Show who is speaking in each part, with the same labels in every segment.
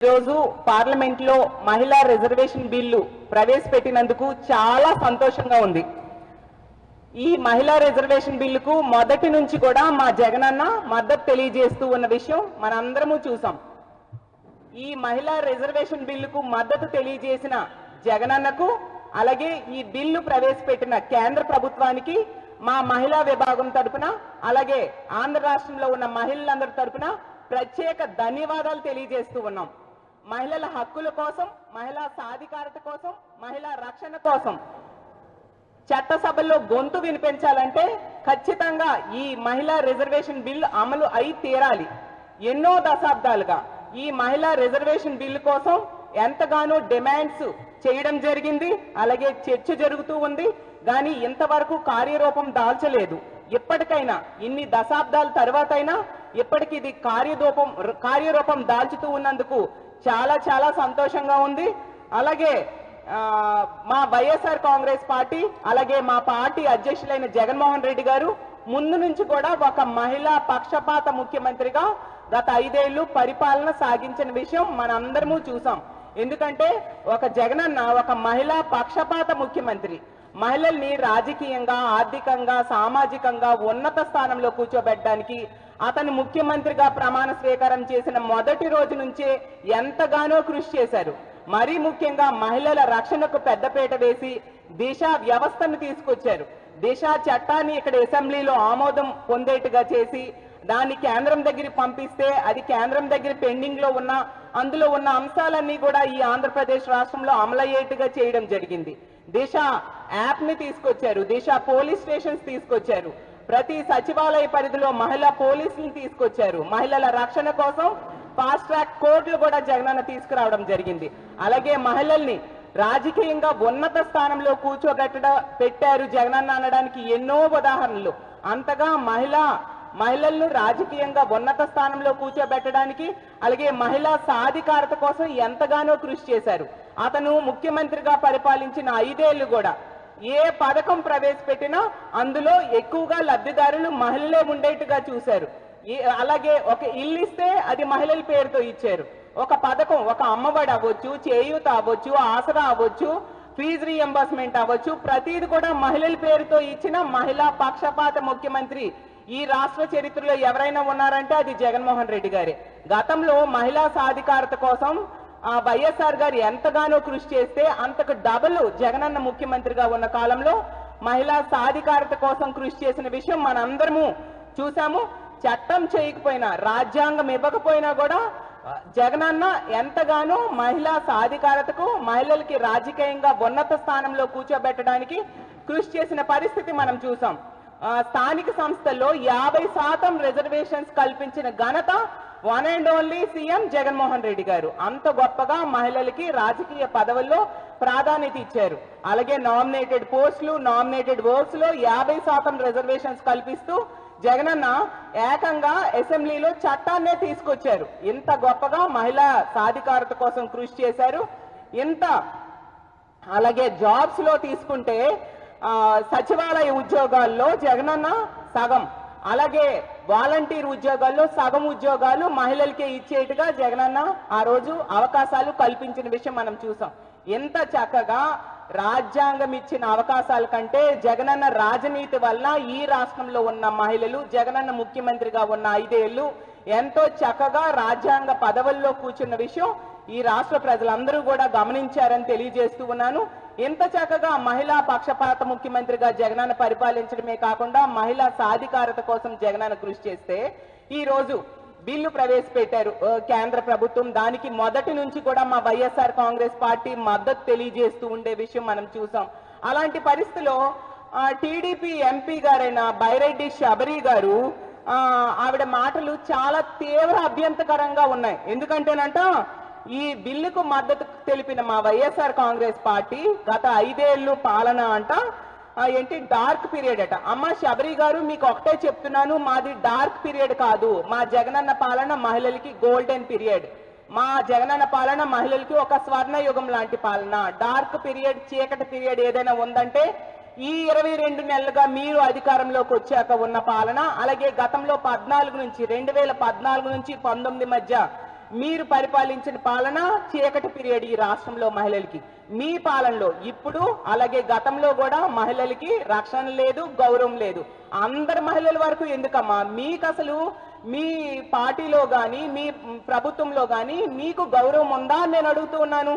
Speaker 1: రోజు పార్లమెంట్ లో మహిళా రిజర్వేషన్ బిల్లు ప్రవేశపెట్టినందుకు చాలా సంతోషంగా ఉంది. ఈ మహిళా రిజర్వేషన్ బిల్లుకు మొదటి నుంచి కూడా మా జగనన్న మద్దతు తెలియజేస్తూ ఉన్న విషయం మనందరము చూసాం. ఈ మహిళా రిజర్వేషన్ బిల్లుకు మద్దతు తెలియజేసిన జగనన్నకు అలాగే ఈ బిల్లు ప్రవేశపెట్టిన కేంద్ర ప్రభుత్వానికి మా మహిళా విభాగం తరపున అలాగే ఆంధ్ర రాష్ట్రంలో ఉన్న మహిళలందరి తరపున ప్రత్యేక ధన్యవాదాలు తెలియజేస్తూ ఉన్నాం. మహిళల హక్కుల కోసం, మహిళా సాధికారత కోసం, మహిళా రక్షణ కోసం చట్టసభల్లో గొంతు వినిపించాలంటే ఖచ్చితంగా ఈ మహిళా రిజర్వేషన్ బిల్లు అమలు అయి తీరాలి. ఎన్నో దశాబ్దాలుగా ఈ మహిళా రిజర్వేషన్ బిల్లు కోసం ఎంతగానో డిమాండ్స్ చేయడం జరిగింది, అలాగే చర్చ జరుగుతూ ఉంది. కానీ ఇంతవరకు కార్యరూపం దాల్చలేదు. ఇప్పటికైనా ఇన్ని దశాబ్దాల తర్వాత అయినా ఇప్పటికి ఇది కార్యరూపం దాల్చుతూ ఉన్నందుకు చాలా చాలా సంతోషంగా ఉంది. అలాగే మా వైఎస్ఆర్ కాంగ్రెస్ పార్టీ అలాగే మా పార్టీ అధ్యక్షులైన జగన్మోహన్ రెడ్డి గారు ముందు నుంచి కూడా ఒక మహిళా పక్షపాత ముఖ్యమంత్రిగా గత 5 ఏళ్లు పరిపాలన సాగించిన విషయం మనందరము చూసాం. ఎందుకంటే ఒక జగనన్న ఒక మహిళా పక్షపాత ముఖ్యమంత్రి, మహిళల్ని రాజకీయంగా, ఆర్థికంగా, సామాజికంగా ఉన్నత స్థానంలో కూర్చోబెట్టడానికి అతను ముఖ్యమంత్రిగా ప్రమాణ స్వీకారం చేసిన మొదటి రోజు నుంచే ఎంతగానో కృషి చేశారు. మరీ ముఖ్యంగా మహిళల రక్షణకు పెద్దపీట వేసి దిశ వ్యవస్థను తీసుకొచ్చారు. దిశ చట్టాన్ని ఇక్కడ అసెంబ్లీలో ఆమోదం పొందేట్టుగా చేసి దాన్ని కేంద్రం దగ్గరికి పంపిస్తే అది కేంద్రం దగ్గర పెండింగ్ లో ఉన్న అందులో ఉన్న అంశాలన్నీ కూడా ఈ ఆంధ్రప్రదేశ్ రాష్ట్రంలో అమలయ్యేట్టుగా చేయడం జరిగింది. దిశ యాప్ ని తీసుకొచ్చారు, దిశ పోలీస్ స్టేషన్స్ తీసుకొచ్చారు, ప్రతి సచివాలయ పరిధిలో మహిళా పోలీసులను తీసుకొచ్చారు. మహిళల రక్షణ కోసం ఫాస్ట్ ట్రాక్ కోర్టులు కూడా జగనన్న తీసుకురావడం జరిగింది. అలాగే మహిళల్ని రాజకీయంగా ఉన్నత స్థానంలో పెట్టారు జగనన్న అనడానికి ఎన్నో ఉదాహరణలు. అంతగా మహిళలను రాజకీయంగా ఉన్నత స్థానంలో కూర్చోబెట్టడానికి అలాగే మహిళా సాధికారత కోసం ఎంతగానో కృషి చేశారు. అతను ముఖ్యమంత్రిగా పరిపాలించిన 5 ఏళ్లు కూడా ఏ పథకం ప్రవేశపెట్టినా అందులో ఎక్కువగా లబ్ధిదారులు మహిళలే ఉండేట్టుగా చూశారు. అలాగే ఒక ఇల్లు ఇస్తే అది మహిళల పేరుతో ఇచ్చారు. ఒక పథకం, ఒక అమ్మఒడి అవ్వచ్చు, చేయూత అవ్వచ్చు, ఆసరా అవ్వచ్చు, ఫీజు రీఎంబర్స్మెంట్ అవ్వచ్చు, ప్రతిది కూడా మహిళల పేరుతో ఇచ్చిన మహిళా పక్షపాత ముఖ్యమంత్రి ఈ రాష్ట్ర చరిత్రలో ఎవరైనా ఉన్నారంటే అది జగన్మోహన్ రెడ్డి గారే. గతంలో మహిళా సాధికారత కోసం వైఎస్ఆర్ గారు ఎంతగానో కృషి చేస్తే అంతకు డబుల్ జగనన్న ముఖ్యమంత్రిగా ఉన్న కాలంలో మహిళా సాధికారత కోసం కృషి చేసిన విషయం మనందరము చూసాము. చట్టం చేయకపోయినా, రాజ్యాంగం ఇవ్వకపోయినా కూడా జగనన్న ఎంతగానో మహిళా సాధికారతకు, మహిళలకి రాజకీయంగా ఉన్నత స్థానంలో కూర్చోబెట్టడానికి కృషి చేసిన పరిస్థితి మనం చూసాం. స్థానిక సంస్థల్లో 50% రిజర్వేషన్స్ కల్పించిన ఘనత one and only CM Jaganmohan Reddy గారు. అంత గొప్పగా మహిళలకి రాజకీయ పదవుల్లో ప్రాధాన్యత ఇచ్చారు. అలాగే నామినేటెడ్ పోస్టులు, నామినేటెడ్ వర్క్స్ లో 50% రిజర్వేషన్స్ కల్పిస్తూ జగనన్న ఏకంగా అసెంబ్లీలో చట్టాన్నే తీసుకొచ్చారు. ఇంత గొప్పగా మహిళా సాధికారత కోసం కృషి చేశారు. అలాగే జాబ్స్ లో తీసుకుంటే సచివాలయ ఉద్యోగాల్లో జగనన్న సగం, అలాగే వాలంటీర్ ఉద్యోగాల్లో సగం ఉద్యోగాలు మహిళలకే ఇచ్చేట్టుగా జగనన్న ఆ రోజు అవకాశాలు కల్పించిన విషయం మనం చూసాం. ఎంత చక్కగా రాజ్యాంగం ఇచ్చిన అవకాశాల కంటే జగనన్న రాజనీతి వల్ల ఈ రాష్ట్రంలో ఉన్న మహిళలు జగనన్న ముఖ్యమంత్రిగా ఉన్న 5 ఏళ్లు ఎంతో చక్కగా రాజ్యాంగ పదవుల్లో కూర్చున్న విషయం ఈ రాష్ట్ర ప్రజలందరూ కూడా గమనించారని తెలియజేస్తూ ఉన్నాను. ఎంత చక్కగా మహిళా పక్షపాత ముఖ్యమంత్రిగా జగనన్న పరిపాలించడమే కాకుండా మహిళా సాధికారత కోసం జగనన్న కృషి చేస్తే ఈ రోజు బిల్లు ప్రవేశపెట్టారు కేంద్ర ప్రభుత్వం. దానికి మొదటి నుంచి కూడా మా వైఎస్ఆర్ కాంగ్రెస్ పార్టీ మద్దతు తెలియజేస్తూ ఉండే విషయం మనం చూసాం. అలాంటి పరిస్థితిలో టీడీపీ ఎంపీ గారైన బైరెడ్డి శబరి గారు ఆవిడ మాటలు చాలా తీవ్ర అభ్యంతకరంగా ఉన్నాయి. ఎందుకంటేనంట ఈ బిల్లుకు మద్దతు తెలిపిన మా వైఎస్ఆర్ కాంగ్రెస్ పార్టీ గత 5 ఏళ్లు పాలన అంట ఏంటి డార్క్ పీరియడ్ అట. అమ్మ శబరి గారు, మీకు ఒకటే చెప్తున్నాను, మాది డార్క్ పీరియడ్ కాదు. మా జగనన్న పాలన మహిళలకి గోల్డెన్ పీరియడ్. మా జగనన్న పాలన మహిళలకి ఒక స్వర్ణ యుగం లాంటి పాలన. డార్క్ పీరియడ్, చీకటి పీరియడ్ ఏదైనా ఉందంటే ఈ 22 నెలలుగా మీరు అధికారంలోకి వచ్చాక ఉన్న పాలన, అలాగే గతంలో 2014 నుంచి 19 మధ్య మీరు పరిపాలించిన పాలన చీకటి పీరియడ్ ఈ రాష్ట్రంలో మహిళలకి. మీ పాలనలో ఇప్పుడు అలాగే గతంలో కూడా మహిళలకి రక్షణ లేదు, గౌరవం లేదు. అందరి మహిళల వరకు ఎందుకమ్మా? మీకు అసలు మీ పార్టీలో గాని మీ ప్రభుత్వంలో గాని మీకు గౌరవం ఉందా అని నేను అడుగుతూ ఉన్నాను.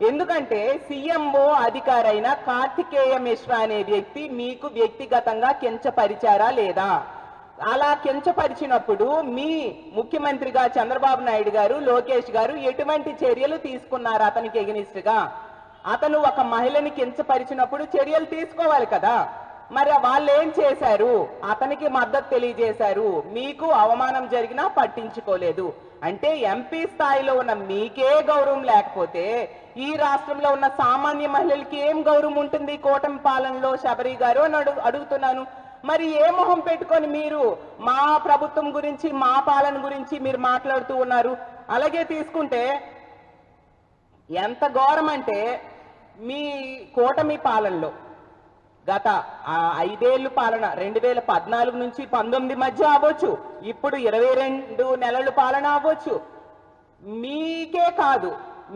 Speaker 1: ఎందుకంటే సీఎంఓ అధికారైన కార్తికేయ మిశ్రా అనే వ్యక్తి మీకు వ్యక్తిగతంగా కించపరిచారా లేదా? అలా కించపరిచినప్పుడు మీ ముఖ్యమంత్రిగా చంద్రబాబు నాయుడు గారు, లోకేష్ గారు ఎటువంటి చర్యలు తీసుకున్నారు అతనికి ఎగనిస్ట్ గా? అతను ఒక మహిళని కించపరిచినప్పుడు చర్యలు తీసుకోవాలి కదా. మరి వాళ్ళు ఏం చేశారు? అతనికి మద్దతు తెలియజేశారు, మీకు అవమానం జరిగినా పట్టించుకోలేదు. అంటే ఎంపీ స్థాయిలో ఉన్న మీకే గౌరవం లేకపోతే ఈ రాష్ట్రంలో ఉన్న సామాన్య మహిళలకి ఏం గౌరవం ఉంటుంది కూటమి పాలనలో శబరి గారు అని అడుగుతున్నాను. మరి ఏ మొహం పెట్టుకొని మీరు మా ప్రభుత్వం గురించి మా పాలన గురించి మీరు మాట్లాడుతూ ఉన్నారు? అలాగే తీసుకుంటే ఎంత ఘోరం అంటే మీ కూటమి పాలనలో గత 5 ఏళ్ళు పాలన 2014 నుంచి 19 మధ్య అవ్వచ్చు, ఇప్పుడు 22 నెలల పాలన అవ్వచ్చు, మీకే కాదు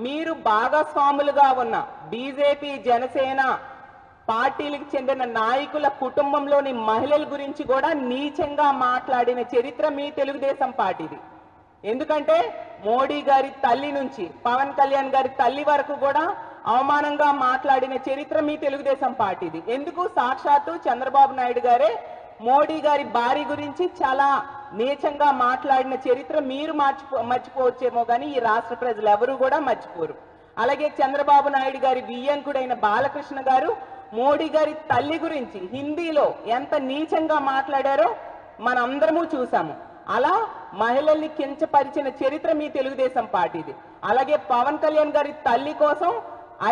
Speaker 1: మీరు భాగస్వాములుగా ఉన్న బీజేపీ, జనసేన పార్టీలకు చెందిన నాయకుల కుటుంబంలోని మహిళల గురించి కూడా నీచంగా మాట్లాడిన చరిత్ర మీ తెలుగుదేశం పార్టీది. ఎందుకంటే మోడీ గారి తల్లి నుంచి పవన్ కళ్యాణ్ గారి తల్లి వరకు కూడా అవమానంగా మాట్లాడిన చరిత్ర మీ తెలుగుదేశం పార్టీది. ఎందుకు? సాక్షాత్తు చంద్రబాబు నాయుడు గారే మోడీ గారి భార్య గురించి చాలా నీచంగా మాట్లాడిన చరిత్ర మీరు మర్చిపోవచ్చేమో కానీ ఈ రాష్ట్ర ప్రజలు ఎవరు కూడా మర్చిపోరు. అలాగే చంద్రబాబు నాయుడు గారి వియ్యంకుడైన బాలకృష్ణ గారు మోడీ గారి తల్లి గురించి హిందీలో ఎంత నీచంగా మాట్లాడారో మనందరము చూసాము. అలా మహిళల్ని కించపరిచిన చరిత్ర మీ తెలుగుదేశం పార్టీది. అలాగే పవన్ కళ్యాణ్ గారి తల్లి కోసం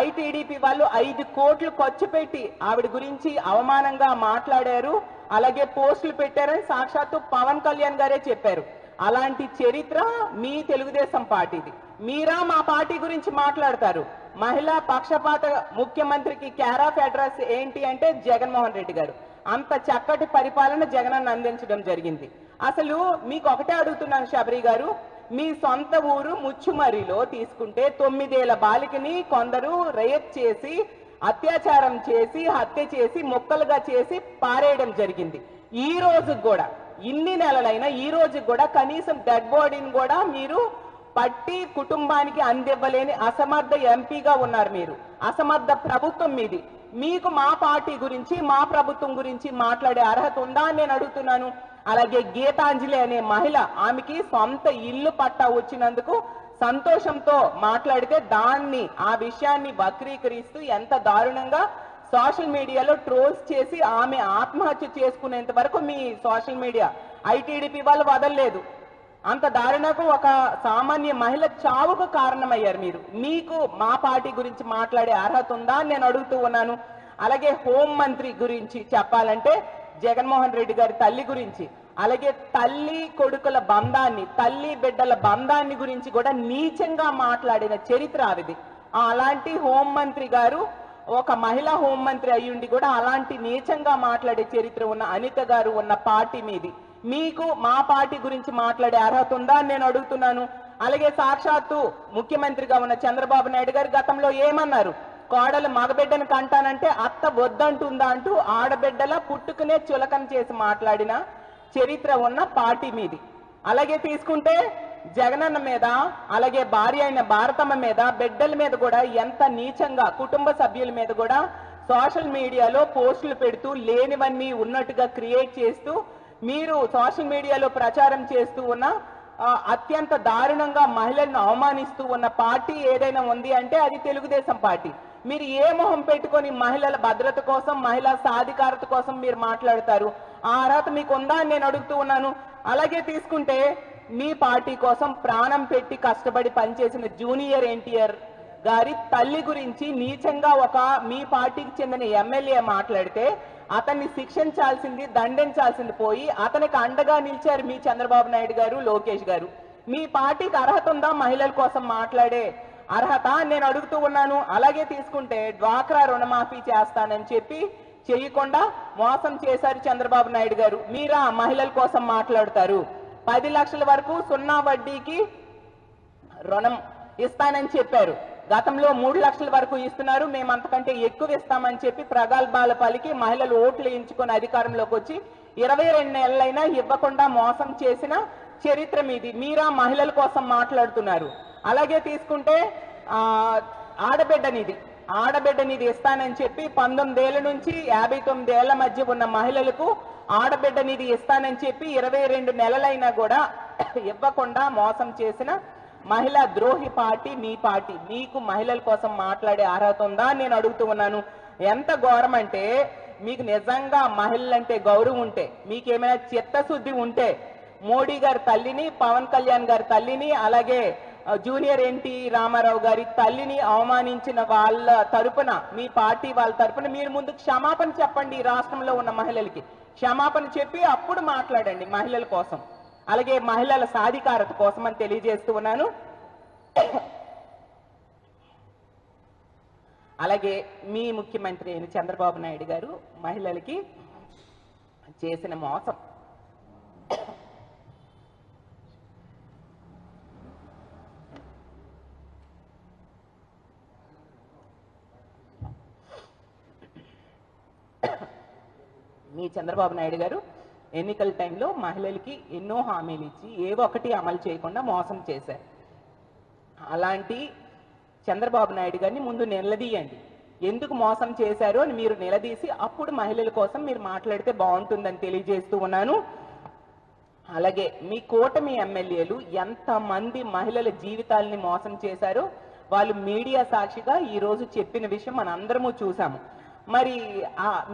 Speaker 1: ఐటీడీపీ వాళ్ళు 5 కోట్లు ఖర్చు పెట్టి ఆవిడ గురించి అవమానంగా మాట్లాడారు, అలాగే పోస్టులు పెట్టారని సాక్షాత్తు పవన్ కళ్యాణ్ గారే చెప్పారు. అలాంటి చరిత్ర మీ తెలుగుదేశం పార్టీది. మీరా మా పార్టీ గురించి మాట్లాడతారు? మహిళా పక్షపాత ముఖ్యమంత్రికి కేర్ ఆఫ్ అడ్రస్ ఏంటి అంటే జగన్మోహన్ రెడ్డి గారు. అంత చక్కటి పరిపాలన జగనన్న అందించడం జరిగింది. అసలు మీకు ఒకటే అడుగుతున్నాను శబరి గారు, మీ సొంత ఊరు ముచ్చుమరిలో తీసుకుంటే 9 ఏళ్ల బాలికని కొందరు రేప్ చేసి అత్యాచారం చేసి హత్య చేసి ముక్కలుగా చేసి పారేయడం జరిగింది. ఈ రోజు కూడా ఇన్ని నెలలైనా ఈ రోజు కూడా కనీసం డెడ్ బాడీని కూడా మీరు పట్టి కుటుంబానికి అందివ్వలేని అసమర్థ ఎంపీగా ఉన్నారు మీరు. అసమర్థ ప్రభుత్వం మీది. మీకు మా పార్టీ గురించి మా ప్రభుత్వం గురించి మాట్లాడే అర్హత ఉందా అని నేను అడుగుతున్నాను. అలాగే గీతాంజలి అనే మహిళ, ఆమెకి సొంత ఇల్లు పట్టా వచ్చినందుకు సంతోషంతో మాట్లాడితే దాన్ని ఆ విషయాన్ని వక్రీకరిస్తూ ఎంత దారుణంగా సోషల్ మీడియాలో ట్రోల్స్ చేసి ఆమె ఆత్మహత్య చేసుకునేంత వరకు మీ సోషల్ మీడియా ఐటీడీపీ వాళ్ళు వదలలేదు. అంత దారుణకు ఒక సామాన్య మహిళ చావుకు కారణమయ్యారు మీరు. మీకు మా పార్టీ గురించి మాట్లాడే అర్హత ఉందా అని నేను అడుగుతూ ఉన్నాను. అలాగే హోం మంత్రి గురించి చెప్పాలంటే జగన్మోహన్ రెడ్డి గారి తల్లి గురించి, అలాగే తల్లి కొడుకుల బంధాన్ని, తల్లి బిడ్డల బంధాన్ని గురించి కూడా నీచంగా మాట్లాడిన చరిత్ర ఆవిది. అలాంటి హోం మంత్రి గారు ఒక మహిళా హోంమంత్రి అయ్యుండి కూడా అలాంటి నీచంగా మాట్లాడే చరిత్ర ఉన్న అనిత గారు ఉన్న పార్టీ మీది. మీకు మా పార్టీ గురించి మాట్లాడే అర్హత ఉందా అని నేను అడుగుతున్నాను. అలాగే సాక్షాత్తు ముఖ్యమంత్రిగా ఉన్న చంద్రబాబు నాయుడు గారు గతంలో ఏమన్నారు? కోడలు మగబిడ్డను కంటానంటే అత్త వద్దంటుందా అంటూ ఆడబిడ్డల పుట్టుకునే చులకన చేసి మాట్లాడిన చరిత్ర ఉన్న పార్టీ మీది. అలాగే తీసుకుంటే జగనన్న మీద, అలాగే భార్య అయిన భారతమ్మ మీద, బిడ్డల మీద కూడా ఎంత నీచంగా కుటుంబ సభ్యుల మీద కూడా సోషల్ మీడియాలో పోస్టులు పెడుతూ లేనివన్నీ ఉన్నట్టుగా క్రియేట్ చేస్తూ మీరు సోషల్ మీడియాలో ప్రచారం చేస్తూ ఉన్న అత్యంత దారుణంగా మహిళలను అవమానిస్తూ ఉన్న పార్టీ ఏదైనా ఉంది అంటే అది తెలుగుదేశం పార్టీ. మీరు ఏ మొహం పెట్టుకొని మహిళల భద్రత కోసం, మహిళా సాధికారత కోసం మీరు మాట్లాడతారు? ఆ అర్హత మీకు ఉందా అని నేను అడుగుతూ ఉన్నాను. అలాగే తీసుకుంటే మీ పార్టీ కోసం ప్రాణం పెట్టి కష్టపడి పనిచేసిన జూనియర్ ఎన్టీఆర్ గారి తల్లి గురించి నీచంగా ఒక మీ పార్టీకి చెందిన ఎమ్మెల్యే మాట్లాడితే అతన్ని శిక్షించాల్సింది, దండించాల్సింది పోయి అతనికి అండగా నిలిచారు మీ చంద్రబాబు నాయుడు గారు, లోకేష్ గారు. మీ పార్టీకి అర్హత ఉందా మహిళల కోసం మాట్లాడే అర్హత నేను అడుగుతూ ఉన్నాను. అలాగే తీసుకుంటే డ్వాక్రా రుణమాఫీ చేస్తానని చెప్పి చేయకుండా మోసం చేశారు చంద్రబాబు నాయుడు గారు. మీరా మహిళల కోసం మాట్లాడతారు? 10 లక్షల వరకు 0 వడ్డీకి రుణం ఇస్తానని చెప్పారు. గతంలో 3 లక్షల వరకు ఇస్తున్నారు, మేము అంతకంటే ఎక్కువ ఇస్తామని చెప్పి ప్రగల్భాల పలికి మహిళలు ఓట్లు వేయించుకొని అధికారంలోకి వచ్చి 22 నెలలైనా ఇవ్వకుండా మోసం చేసిన చరిత్ర మీది. మీరా మహిళల కోసం మాట్లాడుతున్నారు. అలాగే తీసుకుంటే ఆడబిడ్డనిది ఇస్తానని చెప్పి 19 ఏళ్ల నుంచి 59 ఏళ్ల మధ్య ఉన్న మహిళలకు ఆడబిడ్డనిది ఇస్తానని చెప్పి 22 నెలలైనా కూడా ఇవ్వకుండా మోసం చేసిన మహిళా ద్రోహి పార్టీ మీ పార్టీ. మీకు మహిళల కోసం మాట్లాడే అర్హత ఉందా నేను అడుగుతూ ఉన్నాను. ఎంత ఘోరం అంటే, మీకు నిజంగా మహిళలంటే గౌరవం ఉంటే, మీకేమైనా చిత్తశుద్ధి ఉంటే, మోడీ గారి తల్లిని, పవన్ కళ్యాణ్ గారి తల్లిని, అలాగే జూనియర్ ఎన్టీ రామారావు గారి తల్లిని అవమానించిన వాళ్ళ తరపున, మీ పార్టీ వాళ్ళ తరపున మీరు ముందు క్షమాపణ చెప్పండి. ఈ రాష్ట్రంలో ఉన్న మహిళలకి క్షమాపణ చెప్పి అప్పుడు మాట్లాడండి మహిళల కోసం, అలాగే మహిళల సాధికారత కోసం అని తెలియజేస్తూ ఉన్నాను. అలాగే మీ ముఖ్యమంత్రి అయిన చంద్రబాబు నాయుడు గారు మహిళలకి చేసిన మోసం, మీ చంద్రబాబు నాయుడు గారు ఎన్నికల టైంలో మహిళలకి ఎన్నో హామీలు ఇచ్చి ఏవో ఒకటి అమలు చేయకుండా మోసం చేశారు. అలాంటి చంద్రబాబు నాయుడు గారిని ముందు నిలదీయండి. ఎందుకు మోసం చేశారు అని మీరు నిలదీసి అప్పుడు మహిళల కోసం మీరు మాట్లాడితే బాగుంటుందని తెలియజేస్తూ ఉన్నాను. అలాగే మీ కూటమి ఎమ్మెల్యేలు ఎంతమంది మహిళల జీవితాలని మోసం చేశారో వాళ్ళు మీడియా సాక్షిగా ఈరోజు చెప్పిన విషయం మనందరము చూసాము. మరి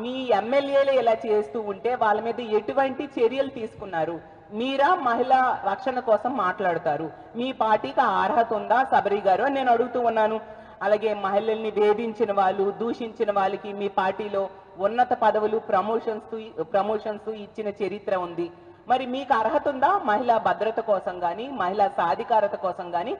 Speaker 1: మీ ఎమ్మెల్యేలు ఇలా చేస్తూ ఉంటే వాళ్ళ మీద ఎటువంటి చర్యలు తీసుకున్నారు? మీరా మహిళా రక్షణ కోసం మాట్లాడతారు? మీ పార్టీకి అర్హత ఉందా సబరి గారు అని నేను అడుగుతూ ఉన్నాను. అలాగే మహిళల్ని వేధించిన వాళ్ళు, దూషించిన వాళ్ళకి మీ పార్టీలో ఉన్నత పదవులు, ప్రమోషన్స్ ఇచ్చిన చరిత్ర ఉంది. మరి మీకు అర్హత ఉందా మహిళా భద్రత కోసం కానీ, మహిళా సాధికారత కోసం కానీ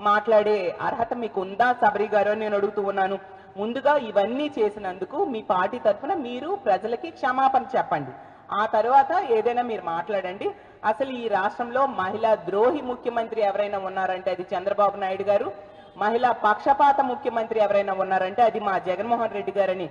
Speaker 1: మాట్లాడే అర్హత మీకు ఉందా సబరి గారు అని నేను అడుగుతూ ఉన్నాను. ముందుగా ఇవన్నీ చేసినందుకు మీ పార్టీ తరఫున మీరు ప్రజలకి క్షమాపణ చెప్పండి. ఆ తర్వాత ఏదైనా మీరు మాట్లాడండి. అసలు ఈ రాష్ట్రంలో మహిళా ద్రోహి ముఖ్యమంత్రి ఎవరైనా ఉన్నారంటే అది చంద్రబాబు నాయుడు గారు, మహిళా పక్షపాత ముఖ్యమంత్రి ఎవరైనా ఉన్నారంటే అది మా జగన్మోహన్ రెడ్డి గారని